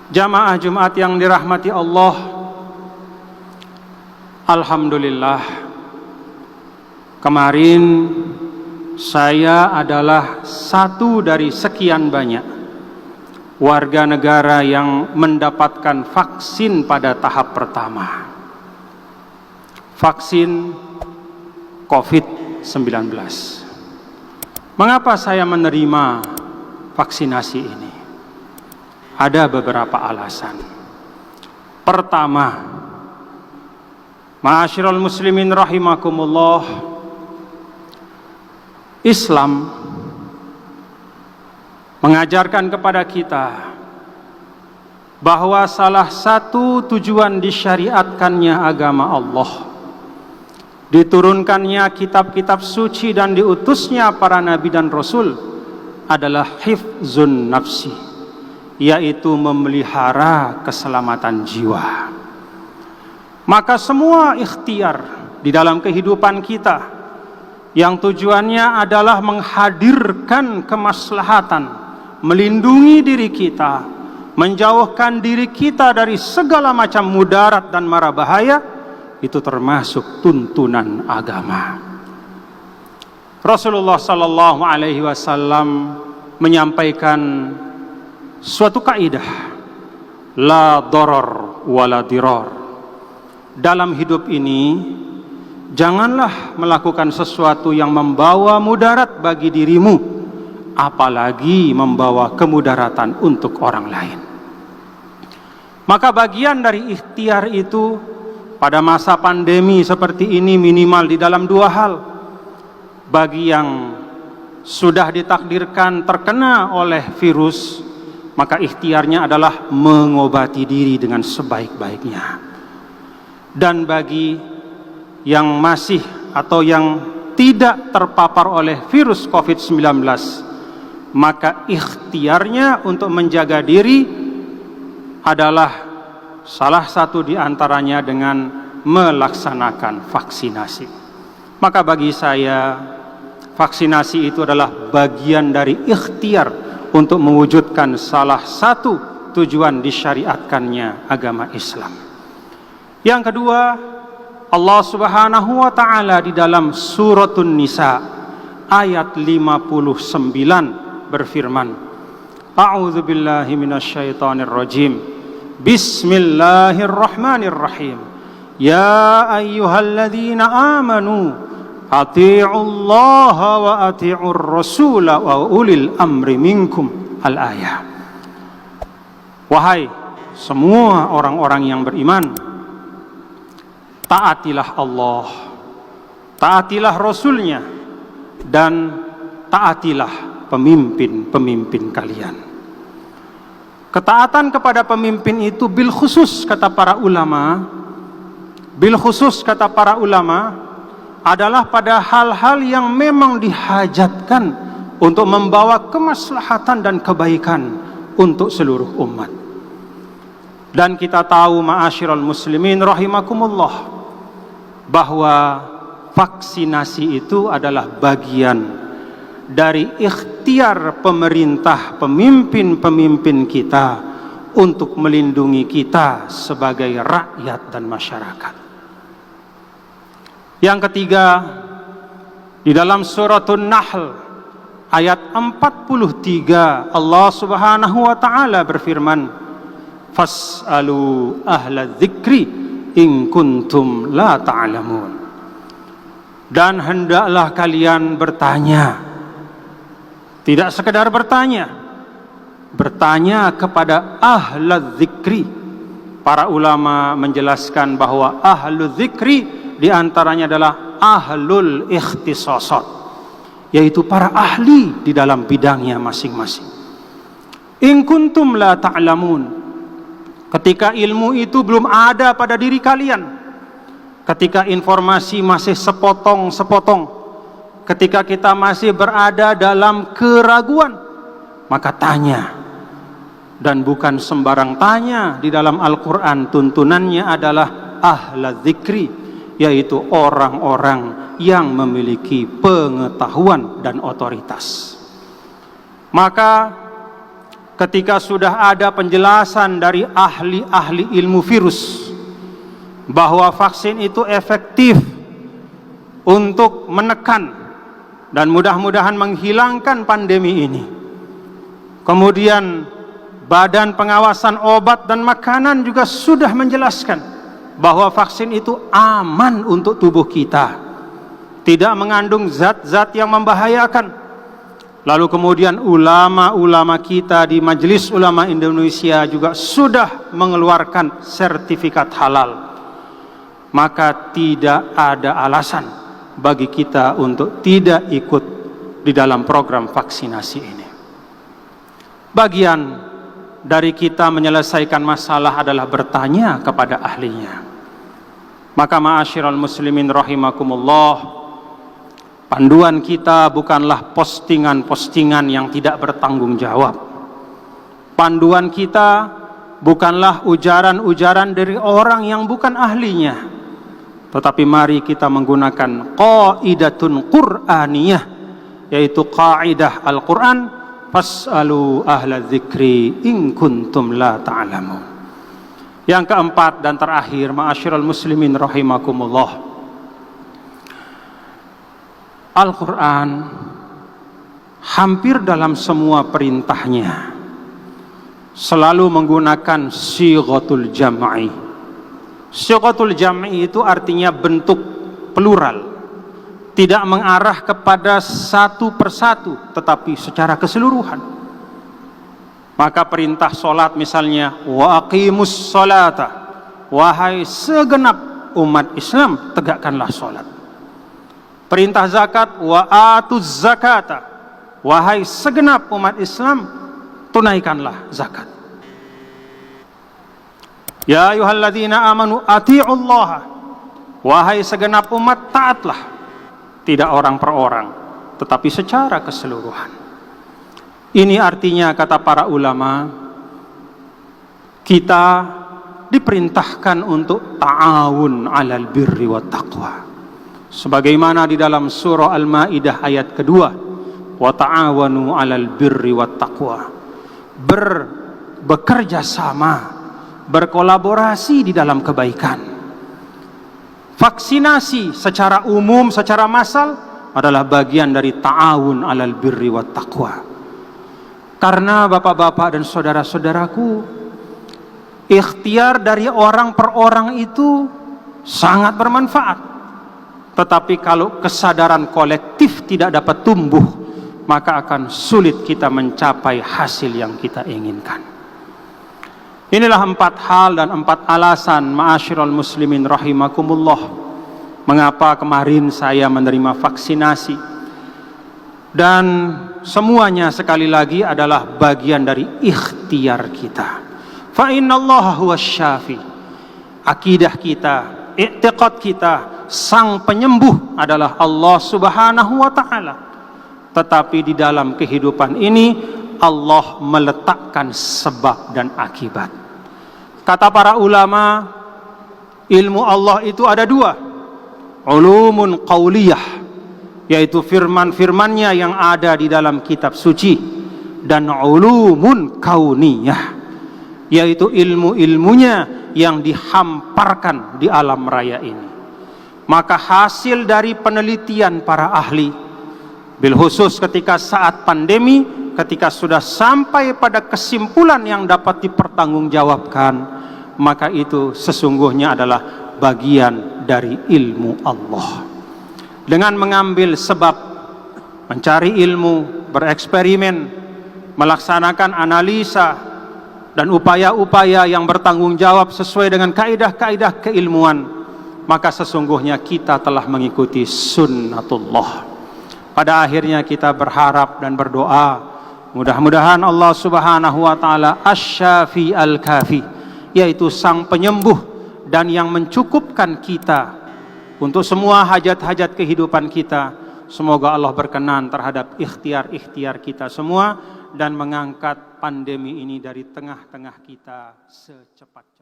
Jamaah Jumat yang dirahmati Allah, alhamdulillah, kemarin saya adalah satu dari sekian banyak warga negara yang mendapatkan vaksin pada tahap pertama, vaksin COVID-19. Mengapa saya menerima vaksinasi ini? Ada beberapa alasan. Pertama, ma'asyiral muslimin rahimakumullah, Islam mengajarkan kepada kita bahwa salah satu tujuan disyariatkannya agama Allah, diturunkannya kitab-kitab suci dan diutusnya para nabi dan rasul adalah hifzun nafsi, yaitu memelihara keselamatan jiwa. Maka semua ikhtiar di dalam kehidupan kita yang tujuannya adalah menghadirkan kemaslahatan, melindungi diri kita, menjauhkan diri kita dari segala macam mudarat dan mara bahaya, itu termasuk tuntunan agama. Rasulullah sallallahu alaihi wasallam menyampaikan suatu kaidah, la darar wala dirar. Dalam hidup ini janganlah melakukan sesuatu yang membawa mudarat bagi dirimu, apalagi membawa kemudaratan untuk orang lain. Maka bagian dari ikhtiar itu pada masa pandemi seperti ini minimal di dalam dua hal. Bagi yang sudah ditakdirkan terkena oleh virus, maka ikhtiarnya adalah mengobati diri dengan sebaik-baiknya. Dan bagi yang masih atau yang tidak terpapar oleh virus COVID-19, maka ikhtiarnya untuk menjaga diri adalah salah satu di antaranya dengan melaksanakan vaksinasi. Maka bagi saya, vaksinasi itu adalah bagian dari ikhtiar untuk mewujudkan salah satu tujuan disyariatkannya agama Islam. Yang kedua, Allah Subhanahu wa taala di dalam suratun Nisa ayat 59 berfirman, A'udzu billahi minasyaitonir rajim. Bismillahirrahmanirrahim. Ya ayyuhalladzina amanu ati'ullaha wa ati'ur rasula wa ulil amri minkum. Al-ayah. Wahai semua orang-orang yang beriman, taatilah Allah, taatilah Rasulnya, dan taatilah pemimpin-pemimpin kalian. Ketaatan kepada pemimpin itu bil khusus kata para ulama, adalah pada hal-hal yang memang dihajatkan untuk membawa kemaslahatan dan kebaikan untuk seluruh umat. Dan kita tahu ma'asyiral muslimin rahimakumullah, bahwa vaksinasi itu adalah bagian dari ikhtiar pemerintah, pemimpin-pemimpin kita untuk melindungi kita sebagai rakyat dan masyarakat. Yang ketiga, di dalam suratun Nahl ayat 43 Allah Subhanahu wa taala berfirman, fas'alu ahla dzikri in kuntum la ta'lamun. Dan hendaklah kalian bertanya, tidak sekedar bertanya kepada ahla dzikri. Para ulama menjelaskan bahwa ahlu dzikri diantaranya adalah ahlul ikhtisasat, yaitu para ahli di dalam bidangnya masing-masing. In kuntum la ta'lamun, ketika ilmu itu belum ada pada diri kalian, ketika informasi masih sepotong-sepotong, ketika kita masih berada dalam keraguan, maka tanya. Dan bukan sembarang tanya. Di dalam Al-Quran tuntunannya adalah ahla dzikri, yaitu orang-orang yang memiliki pengetahuan dan otoritas. Maka ketika sudah ada penjelasan dari ahli-ahli ilmu virus bahwa vaksin itu efektif untuk menekan dan mudah-mudahan menghilangkan pandemi ini. Kemudian Badan Pengawasan Obat dan Makanan juga sudah menjelaskan bahwa vaksin itu aman untuk tubuh kita, tidak mengandung zat-zat yang membahayakan. Lalu kemudian ulama-ulama kita di Majelis Ulama Indonesia juga sudah mengeluarkan sertifikat halal. Maka tidak ada alasan bagi kita untuk tidak ikut di dalam program vaksinasi ini. Bagian dari kita menyelesaikan masalah adalah bertanya kepada ahlinya. Maka ma'asyiral muslimin rahimakumullah, panduan kita bukanlah postingan-postingan yang tidak bertanggung jawab. Panduan kita bukanlah ujaran-ujaran dari orang yang bukan ahlinya. Tetapi mari kita menggunakan qaidatun Qur'aniyah, yaitu kaidah Al-Quran, fas'alu ahla dzikri in kuntum la ta'lamun. Yang keempat dan terakhir, ma'asyiral muslimin rahimakumullah, Al-Quran hampir dalam semua perintahnya selalu menggunakan sighatul jam'i. Sighatul jam'i itu artinya bentuk plural, tidak mengarah kepada satu persatu tetapi secara keseluruhan. Maka perintah solat misalnya, wa aqimus solata, wahai segenap umat Islam tegakkanlah solat. Perintah zakat, wa atuz zakata, wahai segenap umat Islam tunaikanlah zakat. Ya ayyuhalladzina amanu ati'ullaha, wahai segenap umat taatlah, tidak orang per orang tetapi secara keseluruhan. Ini artinya, kata para ulama, kita diperintahkan untuk ta'awun 'alal birri wat taqwa. Sebagaimana di dalam surah Al-Maidah ayat kedua, wa ta'awanu 'alal birri wat taqwa. Bekerja sama, berkolaborasi di dalam kebaikan. Vaksinasi secara umum, secara massal adalah bagian dari ta'awun 'alal birri wat taqwa. Karena bapak-bapak dan saudara-saudaraku, ikhtiar dari orang per orang itu sangat bermanfaat. Tetapi kalau kesadaran kolektif tidak dapat tumbuh, maka akan sulit kita mencapai hasil yang kita inginkan. Inilah 4 hal dan 4 alasan, ma'asyiral muslimin rahimakumullah, mengapa kemarin saya menerima vaksinasi. Dan semuanya sekali lagi adalah bagian dari ikhtiar kita. Fa innallaha huwas syafi. Akidah kita, i'tiqad kita, sang penyembuh adalah Allah Subhanahu wa ta'ala. Tetapi di dalam kehidupan ini Allah meletakkan sebab dan akibat. Kata para ulama, ilmu Allah itu ada 2. Ulumun qauliyah, yaitu firman-firmannya yang ada di dalam kitab suci, dan ulumun kauniyah, yaitu ilmu-ilmunya yang dihamparkan di alam raya ini. Maka hasil dari penelitian para ahli, bil khusus ketika saat pandemi, ketika sudah sampai pada kesimpulan yang dapat dipertanggungjawabkan, maka itu sesungguhnya adalah bagian dari ilmu Allah. Dengan mengambil sebab, mencari ilmu, bereksperimen, melaksanakan analisa dan upaya-upaya yang bertanggung jawab sesuai dengan kaidah-kaidah keilmuan, maka sesungguhnya kita telah mengikuti sunnatullah. Pada akhirnya kita berharap dan berdoa, mudah-mudahan Allah Subhanahu wa ta'ala asy-syafi al-kafi, yaitu sang penyembuh dan yang mencukupkan kita untuk semua hajat-hajat kehidupan kita. Semoga Allah berkenan terhadap ikhtiar-ikhtiar kita semua dan mengangkat pandemi ini dari tengah-tengah kita secepatnya.